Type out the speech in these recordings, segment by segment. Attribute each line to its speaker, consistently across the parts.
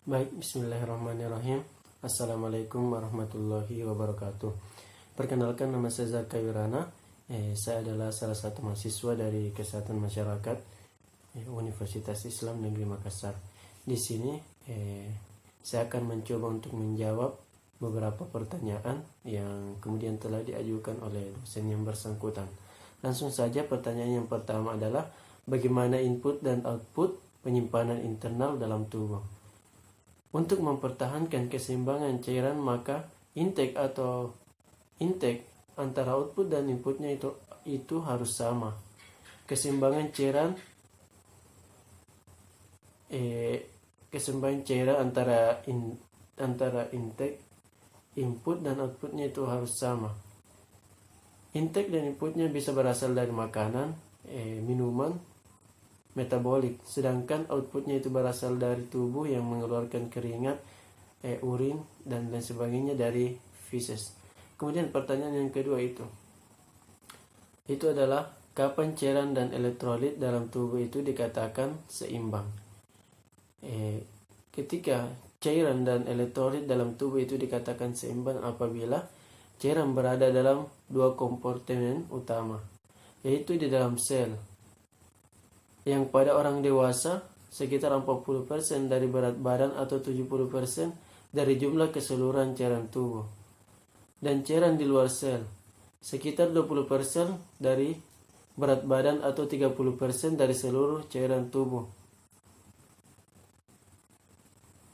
Speaker 1: Baik, bismillahirrahmanirrahim. Assalamualaikum warahmatullahi wabarakatuh. Perkenalkan, nama saya Zaka Wirana. Saya adalah salah satu mahasiswa dari Kesehatan Masyarakat Universitas Islam Negeri Makassar. Di sini saya akan mencoba untuk menjawab beberapa pertanyaan yang kemudian telah diajukan oleh dosen yang bersangkutan. Langsung saja, pertanyaan yang pertama adalah bagaimana input dan output penyimpanan internal dalam tubuh. Untuk mempertahankan keseimbangan cairan, maka intake antara output dan inputnya itu harus sama. Keseimbangan cairan antara intake, input dan outputnya itu harus sama. Intake dan inputnya bisa berasal dari makanan, minuman, metabolik, sedangkan outputnya itu berasal dari tubuh yang mengeluarkan keringat, urin, dan lain sebagainya dari feces. Kemudian pertanyaan yang kedua itu adalah kapan cairan dan elektrolit dalam tubuh itu dikatakan seimbang. Ketika cairan dan elektrolit dalam tubuh itu dikatakan seimbang apabila cairan berada dalam dua kompartemen utama, yaitu di dalam sel, yang pada orang dewasa sekitar 40% dari berat badan atau 70% dari jumlah keseluruhan cairan tubuh, dan cairan di luar sel sekitar 20% dari berat badan atau 30% dari seluruh cairan tubuh.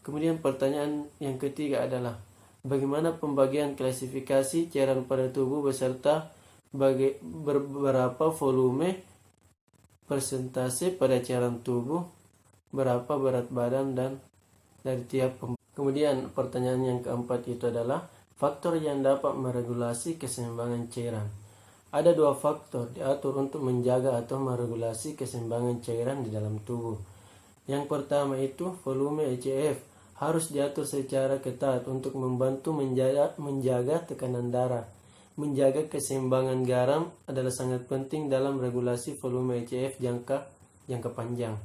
Speaker 1: Kemudian pertanyaan yang ketiga adalah bagaimana pembagian klasifikasi cairan pada tubuh beserta berapa volume, persentase pada cairan tubuh, berapa berat badan, dan dari tiap Kemudian pertanyaan yang keempat itu adalah faktor yang dapat meregulasi keseimbangan cairan. Ada dua faktor diatur untuk menjaga atau meregulasi keseimbangan cairan di dalam tubuh. Yang pertama itu volume ECF harus diatur secara ketat untuk membantu menjaga tekanan darah. Menjaga keseimbangan garam adalah sangat penting dalam regulasi volume ECF jangka panjang.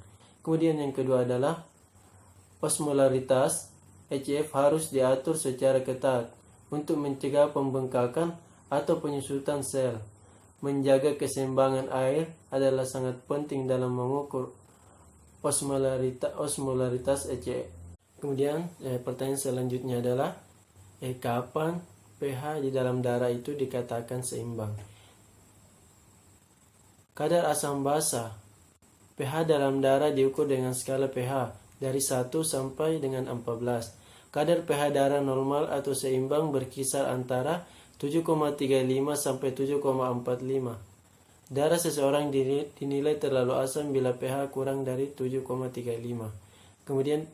Speaker 1: Kemudian yang kedua adalah osmolaritas ECF harus diatur secara ketat untuk mencegah pembengkakan atau penyusutan sel. Menjaga keseimbangan air adalah sangat penting dalam mengukur osmolaritas ECF. Kemudian pertanyaan selanjutnya adalah kapan pH di dalam darah itu dikatakan seimbang. Kadar asam basa pH dalam darah diukur dengan skala pH dari 1 sampai dengan 14. Kadar pH darah normal atau seimbang berkisar antara 7,35 sampai 7,45. Darah seseorang dinilai terlalu asam bila pH kurang dari 7,35. Kemudian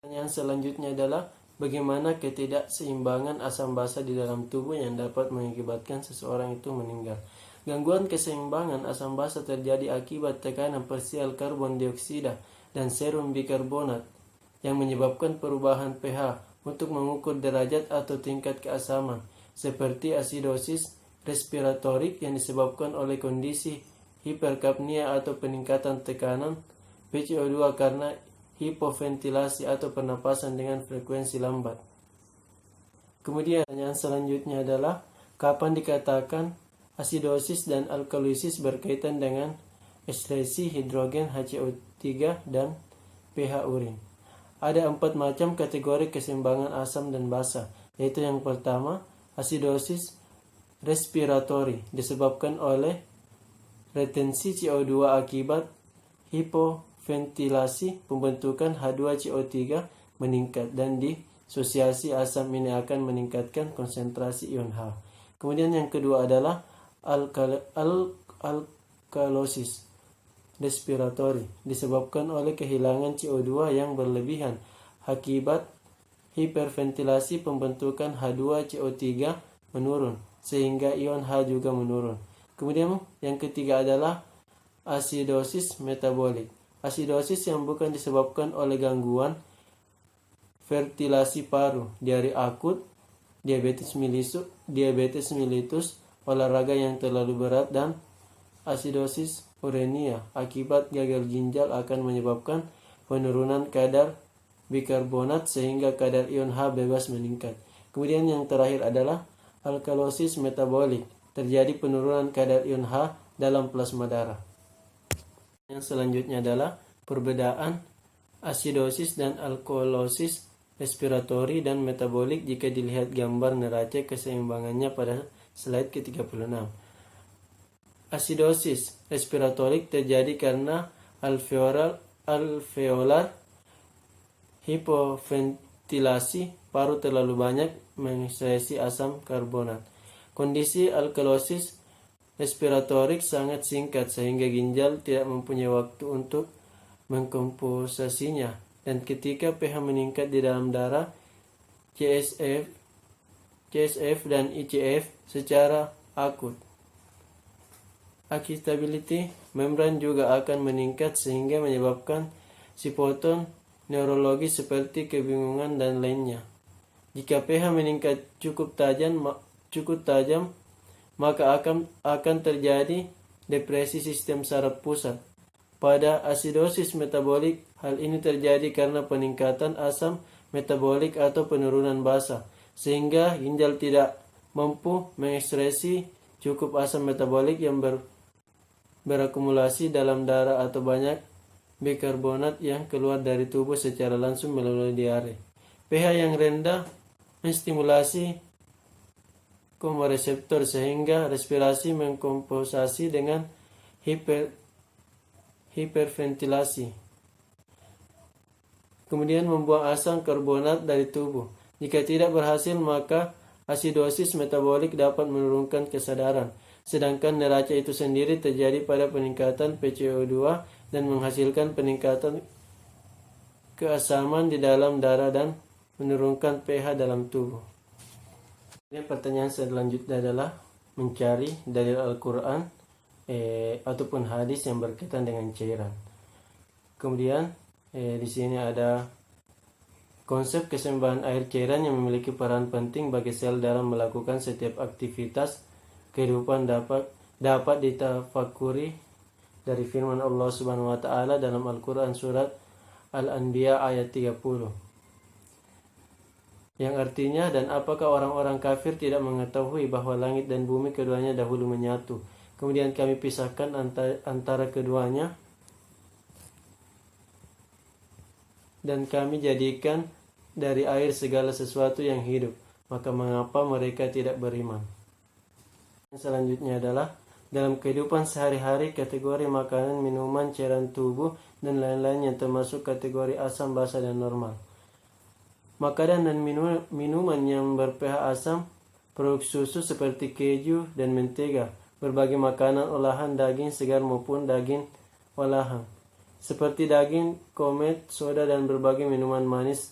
Speaker 1: pertanyaan selanjutnya adalah bagaimana ketidakseimbangan asam basa di dalam tubuh yang dapat mengakibatkan seseorang itu meninggal. Gangguan keseimbangan asam basa terjadi akibat tekanan parsial karbon dioksida dan serum bikarbonat yang menyebabkan perubahan pH untuk mengukur derajat atau tingkat keasaman, seperti asidosis respiratorik yang disebabkan oleh kondisi hiperkapnia atau peningkatan tekanan PCO2 karena hipoventilasi atau pernapasan dengan frekuensi lambat. Kemudian pertanyaan selanjutnya adalah kapan dikatakan asidosis dan alkalisis berkaitan dengan ekskresi hidrogen HCO3 dan pH urin. Ada 4 macam kategori keseimbangan asam dan basa, yaitu yang pertama asidosis respiratori disebabkan oleh retensi CO2 akibat hipoventilasi, pembentukan H2CO3 meningkat dan disosiasi asam ini akan meningkatkan konsentrasi ion H. Kemudian yang kedua adalah alkalosis respiratori disebabkan oleh kehilangan CO2 yang berlebihan akibat hiperventilasi, pembentukan H2CO3 menurun sehingga ion H juga menurun. Kemudian yang ketiga adalah asidosis metabolik. Asidosis yang bukan disebabkan oleh gangguan ventilasi paru, diare akut, diabetes mellitus, olahraga yang terlalu berat, dan asidosis uremia akibat gagal ginjal akan menyebabkan penurunan kadar bikarbonat sehingga kadar ion H bebas meningkat. Kemudian yang terakhir adalah alkalosis metabolik. Terjadi penurunan kadar ion H dalam plasma darah. Yang selanjutnya adalah perbedaan asidosis dan alkalosis respiratori dan metabolik jika dilihat gambar neraca keseimbangannya pada slide ke-36. Asidosis respiratorik terjadi karena alveolar hipoventilasi, paru terlalu banyak mengekskresi asam karbonat. Kondisi alkalosis respiratorik sangat singkat sehingga ginjal tidak mempunyai waktu untuk mengkomposasinya, dan ketika pH meningkat di dalam darah, CSF dan ICF secara akut. Excitability membran juga akan meningkat sehingga menyebabkan simptom neurologis seperti kebingungan dan lainnya. Jika pH meningkat cukup tajam, maka akan terjadi depresi sistem saraf pusat. Pada asidosis metabolik, hal ini terjadi karena peningkatan asam metabolik atau penurunan basa, sehingga ginjal tidak mampu mengekskresi cukup asam metabolik yang berakumulasi dalam darah atau banyak bikarbonat yang keluar dari tubuh secara langsung melalui diare. pH yang rendah menstimulasi komoreseptor sehingga respirasi mengkomposasi dengan hiperventilasi. Kemudian membuang asam karbonat dari tubuh. Jika tidak berhasil, maka asidosis metabolik dapat menurunkan kesadaran. Sedangkan neraca itu sendiri terjadi pada peningkatan PCO2 dan menghasilkan peningkatan keasaman di dalam darah dan menurunkan pH dalam tubuh. Ini pertanyaan selanjutnya adalah mencari dalil Al-Quran ataupun hadis yang berkaitan dengan cairan. Kemudian di sini ada konsep keseimbangan air cairan yang memiliki peran penting bagi sel dalam melakukan setiap aktivitas kehidupan dapat ditafakuri dari firman Allah Subhanahu wa taala dalam Al-Qur'an surat Al-Anbiya ayat 30. Yang artinya, dan apakah orang-orang kafir tidak mengetahui bahwa langit dan bumi keduanya dahulu menyatu, kemudian kami pisahkan antara keduanya, dan kami jadikan dari air segala sesuatu yang hidup, maka mengapa mereka tidak beriman? Yang selanjutnya adalah dalam kehidupan sehari-hari, kategori makanan, minuman, cairan tubuh, dan lain-lain yang termasuk kategori asam, basa, dan normal. Makanan dan minuman yang ber-pH asam, produk susu seperti keju dan mentega, berbagai makanan olahan daging segar maupun daging olahan, seperti daging, komet, soda, dan berbagai minuman manis,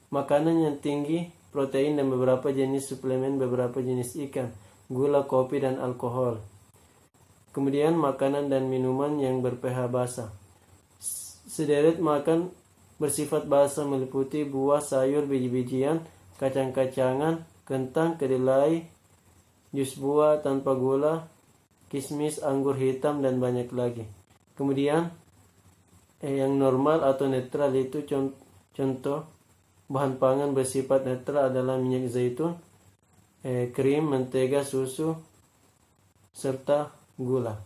Speaker 1: makanan yang tinggi protein dan beberapa jenis suplemen, beberapa jenis ikan, gula, kopi, dan alkohol. Kemudian makanan dan minuman yang ber-pH basa. Sederet makan bersifat basa meliputi buah, sayur, biji-bijian, kacang-kacangan, kentang, kedelai, jus buah tanpa gula, kismis, anggur hitam, dan banyak lagi. Kemudian yang normal atau netral itu contoh bahan pangan bersifat netral adalah minyak zaitun, krim, mentega, susu, serta gula.